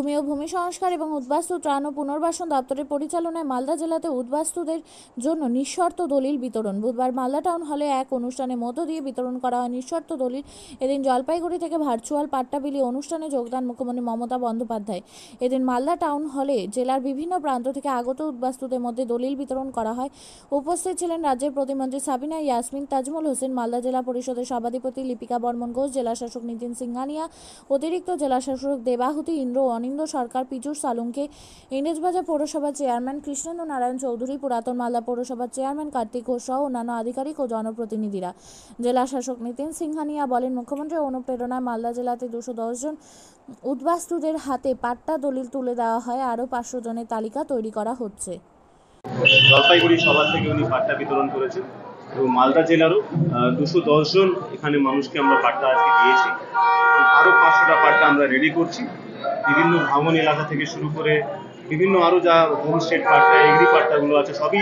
ভূমি ও ভূমি সংস্কার এবং উদ্বাস্তু ত্রাণ ও পুনর্বাসন দপ্তরের পরিচালনায় মালদা জেলাতে উদ্বাস্তুদের জন্য নিঃশর্ত দলিল বিতরণ। বুধবার মালদা টাউন হলে এক অনুষ্ঠানের মধ্য দিয়ে বিতরণ করা হয় নিঃশর্ত দলিল। এদিন জলপাইগুড়ি থেকে ভার্চুয়াল পাট্টাবিলি অনুষ্ঠানে যোগদান মুখ্যমন্ত্রী মমতা বন্দ্যোপাধ্যায়। এদিন মালদা টাউন হলে জেলার বিভিন্ন প্রান্ত থেকে আগত উদ্বাস্তুদের মধ্যে দলিল বিতরণ করা হয়। উপস্থিত ছিলেন রাজ্যের প্রতিমন্ত্রী সাবিনা ইয়াসমিন, তাজমুল হোসেন, মালদা জেলা পরিষদের সভাধিপতি লিপিকা বর্মন ঘোষ, জেলা শাসক নিতিন সিংহানিয়া, অতিরিক্ত জেলা শাসক দেবাহুতি ইন্দ্র, অনিন্দ সরকার, পীযূষ সালুঙ্কে, ইংরেজবাজার পৌরসভার চেয়ারম্যান কৃষ্ণেন্দু নারায়ণ চৌধুরী, পুরাতন মালদা পৌরসভার চেয়ারম্যান কার্তিক ঘোষ সহ অন্যান্য আধিকারিক ও জনপ্রতিনিধিরা। জেলা শাসক নিতিন সিংহানিয়া বলেন, মুখ্যমন্ত্রীর অনুপ্রেরণায় মালদা জেলাতে 210 জন উদ্বাস্তুদের হাতে পাট্টা দলিল তুলে দেওয়া হয়। আরও 500 জনের তালিকা তৈরি করা হচ্ছে। জলপাইগুড়ি সভা থেকে উনি পাট্টা বিতরণ করেছেন এবং মালদা জেলারও 210 জন এখানে মানুষকে আমরা পাট্টা আজকে দিয়েছি। আরও 500টা পাট্টা আমরা রেডি করছি। বিভিন্ন ভ্রমণ এলাকা থেকে শুরু করে বিভিন্ন আরও যা হোমস্টেড পাট্টা, এগ্রি পাট্টাগুলো আছে সবই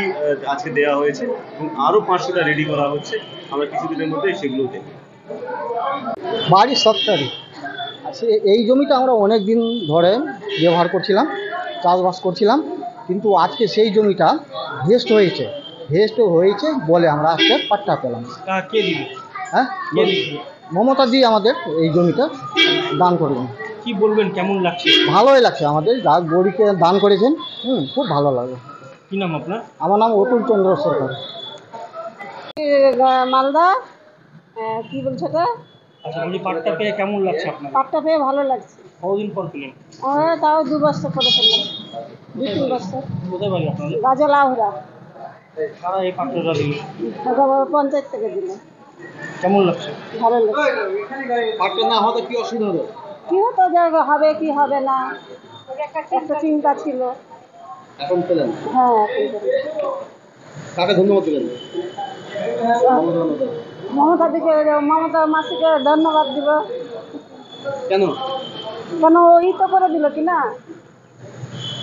আজকে দেওয়া হয়েছে এবং আরও 500টা রেডি করা হচ্ছে। আমরা কিছুদিনের মধ্যে সেগুলো দেব। বাড়ির 7 তারিখ আছে। এই জমিটা আমরা অনেক দিন ধরে ব্যবহার করছিলাম, চাষবাস করছিলাম, কিন্তু আজকে সেই জমিটা ভেস্ট হয়েছে বলে আমরা আজকে পাট্টা পেলাম। কে দিবে? হ্যাঁ, মমতা দি আমাদের এই জমিটা দান করলেন। কি বলবেন, কেমন লাগছে? ভালোই লাগছে, আমাদের যা গরিকে দান করেছেন, খুব ভালো লাগে। কি নাম আপনার? আমার নাম অতুল চন্দ্র সরকার। মালদা। কি বলছো এটা? আচ্ছা, বলি পাট্টা পেয়ে কেমন লাগছে আপনার? পাট্টা পেয়ে ভালো লাগছে। কতদিন পর পেলেন? তাও 2 বছর করে ফেললাম, 2-3 বছর। কোথায় বাড়ি আপনাদের? গাজলাউড়া। কারা এই পাট্টাটা দিল? পঞ্চায়েত থেকে দিল। কেমন লাগছে? ভালো লাগছে। পাট্টা না হতে কি অসুবিধা হতো? কি হতো, যে হবে কি হবে না একটা চিন্তা ছিল। এখন পেলেন? হ্যাঁ, কাকে ধন্যবাদ দিলেন? মমতা মাসিকে ধন্যবাদ দিব। কেন? ওই তো করে দিল কি না।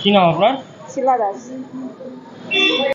কি নাম আপনার? শিলা দাস।